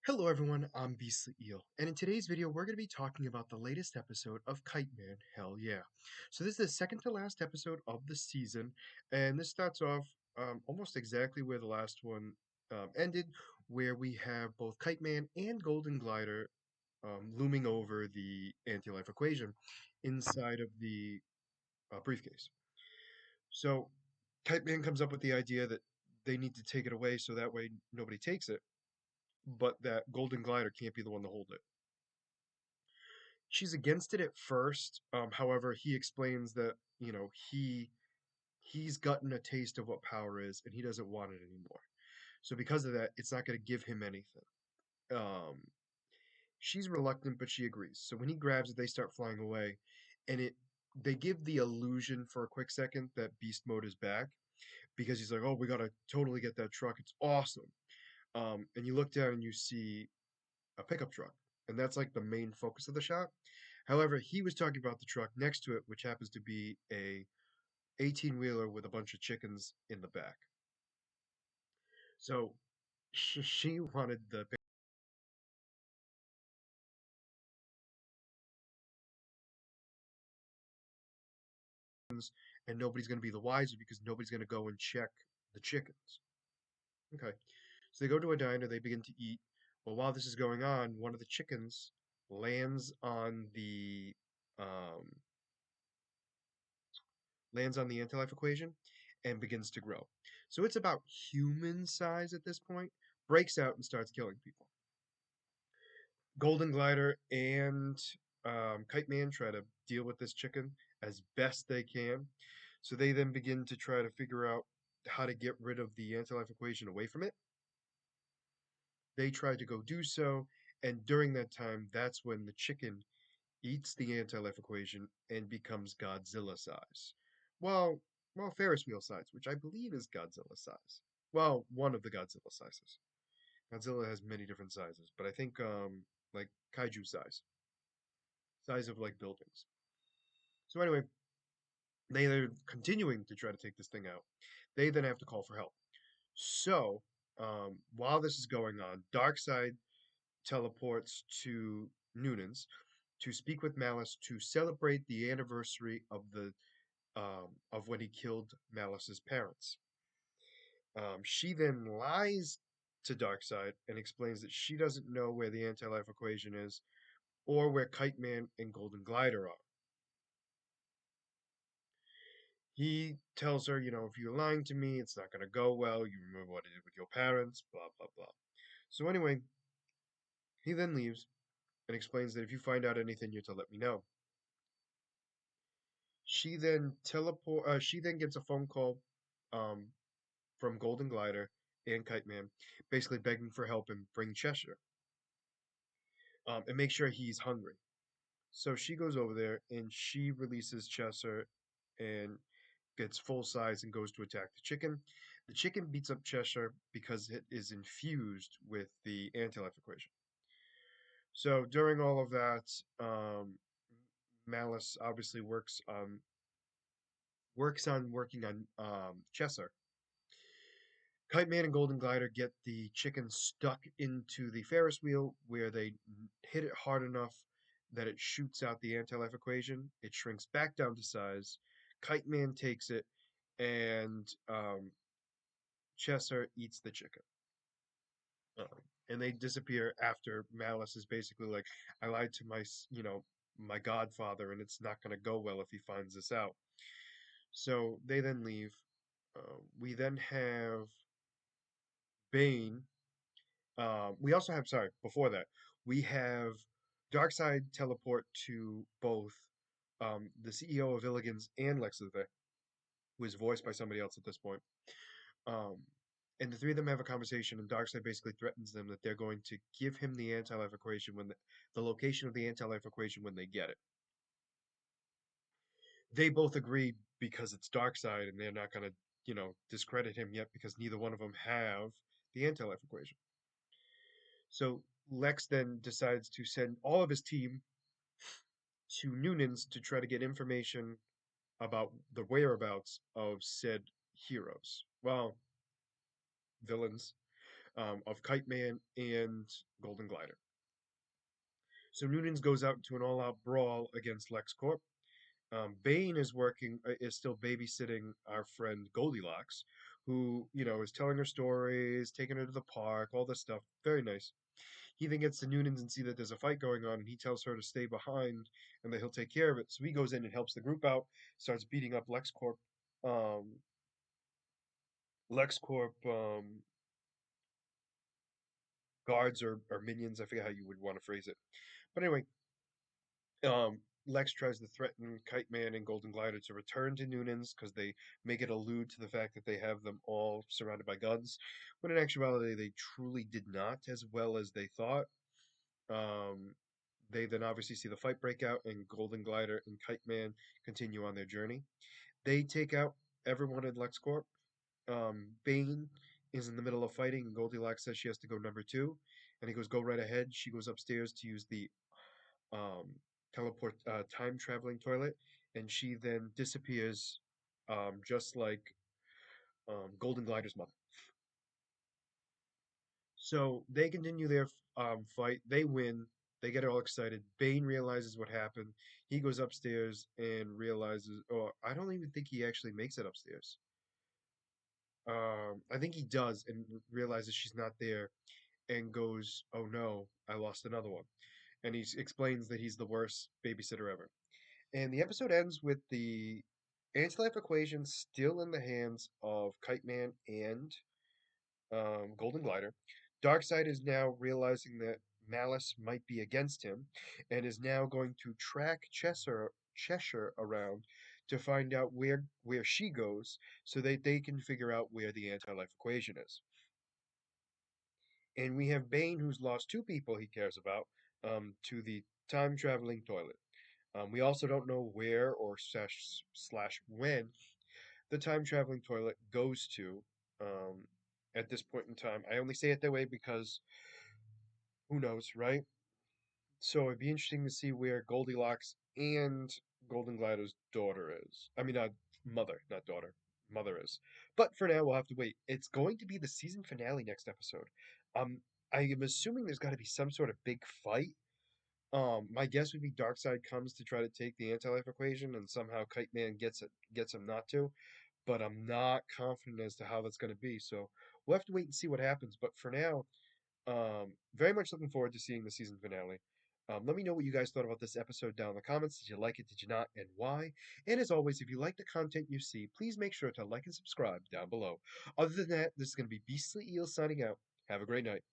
Hello everyone, I'm Beastly Eel, and in today's video we're going to be talking about the latest episode of Kite-Man Hell Yeah. So this is the second to last episode of the season, and this starts off almost exactly where the last one ended, where we have both Kite-Man and Golden Glider looming over the anti-life equation inside of the briefcase. So Kite-Man comes up with the idea that they need to take it away so that way nobody takes it, but that Golden Glider can't be the one to hold it. She's against it at first. However, he explains that, he's gotten a taste of what power is and he doesn't want it anymore. So because of that, it's not going to give him anything. Um, she's reluctant, but she agrees. So when he grabs it, they start flying away, and they give the illusion for a quick second that beast mode is back because he's like, "Oh, we gotta totally get that truck. It's awesome." And you look down and you see a pickup truck, and that's like the main focus of the shot. However, he was talking about the truck next to it, which happens to be a 18-wheeler with a bunch of chickens in the back. So she wanted the chickens, and nobody's going to be the wiser because nobody's going to go and check the chickens. Okay, so they go to a diner, they begin to eat. Well, while this is going on, one of the chickens lands on the um, anti-life equation and begins to grow. So it's about human size at this point, breaks out and starts killing people. Golden Glider and Kite Man try to deal with this chicken as best they can. So they then begin to try to figure out how to get rid of the anti-life equation away from it. They try to go do so, and during that time, that's when the chicken eats the anti-life equation and becomes Godzilla size. Well, Ferris wheel size, which I believe is Godzilla size. Well, one of the Godzilla sizes. Godzilla has many different sizes, but I think like kaiju size of like buildings. So anyway, are continuing to try to take this thing out. They then have to call for help. So while this is going on, Darkseid teleports to Noonan's to speak with Malice to celebrate the anniversary of when he killed Malice's parents. She then lies to Darkseid and explains that she doesn't know where the anti-life equation is or where Kite Man and Golden Glider are. He tells her, if you're lying to me, it's not going to go well. You remember what I did with your parents, blah, blah, blah. So anyway, he then leaves and explains that if you find out anything, you're to let me know. She then gets a phone call um, from Golden Glider and Kite Man, basically begging for help and bring Cheshire and make sure he's hungry. So she goes over there and she releases Cheshire and gets full size and goes to attack the chicken. The chicken beats up Cheshire because it is infused with the anti-life equation. So during all of that, Malice obviously working on Cheshire. Kite Man and Golden Glider get the chicken stuck into the Ferris wheel where they hit it hard enough that it shoots out the anti-life equation. It shrinks back down to size. Kite Man takes it, and Cheshire eats the chicken. And they disappear after Malice is basically like, I lied to my godfather, and it's not going to go well if he finds this out. So they then leave. We then have Bane. We also have, sorry, before that, we have Darkseid teleport to both the CEO of Illigan's and Lex Luthor, who is voiced by somebody else at this point. Um, and the three of them have a conversation, and Darkseid basically threatens them that they're going to give him the anti-life equation when the location of the anti-life equation when they get it. They both agree because it's Darkseid, and they're not going to, discredit him yet because neither one of them have the anti-life equation. So Lex then decides to send all of his team to Noonan's to try to get information about the whereabouts of said heroes. Well, villains. of Kite Man and Golden Glider. So Noonans goes out into an all-out brawl against LexCorp. Bane is still babysitting our friend Goldilocks, who, is telling her stories, taking her to the park, all this stuff. Very nice. He then gets to Noonan's and see that there's a fight going on, and he tells her to stay behind and that he'll take care of it. So he goes in and helps the group out, starts beating up Um, LexCorp guards or minions. I forget how you would want to phrase it. But anyway, Lex tries to threaten Kite Man and Golden Glider to return to Noonan's because they make it allude to the fact that they have them all surrounded by guns, when in actuality they truly did not, as well as they thought. Um, they then obviously see the fight break out, and Golden Glider and Kite Man continue on their journey. They take out everyone in LexCorp. Bane is in the middle of fighting, and Goldilocks says she has to go number two, and he goes, "Go right ahead." She goes upstairs to use the um, time traveling toilet, and she then disappears, just like Golden Glider's mother. So they continue their fight. They win. They get all excited. Bane realizes what happened. He goes upstairs and realizes, oh, I don't even think he actually makes it upstairs. I think he does and realizes she's not there and goes, oh no, I lost another one. And he explains that he's the worst babysitter ever. And the episode ends with the anti-life equation still in the hands of Kite Man and Golden Glider. Darkseid is now realizing that Malice might be against him and is now going to track Cheshire around to find out where she goes so that they can figure out where the anti-life equation is. And we have Bane, who's lost two people he cares about, to the time traveling toilet. We also don't know where or slash when the time traveling toilet goes to, um, at this point in time. I only say it that way because who knows, right? So it'd be interesting to see where Goldilocks and Golden Glider's daughter is. I mean, mother, not daughter. Mother is. But for now, we'll have to wait. It's going to be the season finale next episode. Um, I am assuming there's got to be some sort of big fight. My guess would be Darkseid comes to try to take the anti-life equation, and somehow Kite Man gets him not to. But I'm not confident as to how that's going to be. So we'll have to wait and see what happens. But for now, very much looking forward to seeing the season finale. Let me know what you guys thought about this episode down in the comments. Did you like it? Did you not? And why? And as always, if you like the content you see, please make sure to like and subscribe down below. Other than that, this is going to be Beastly Eel signing out. Have a great night.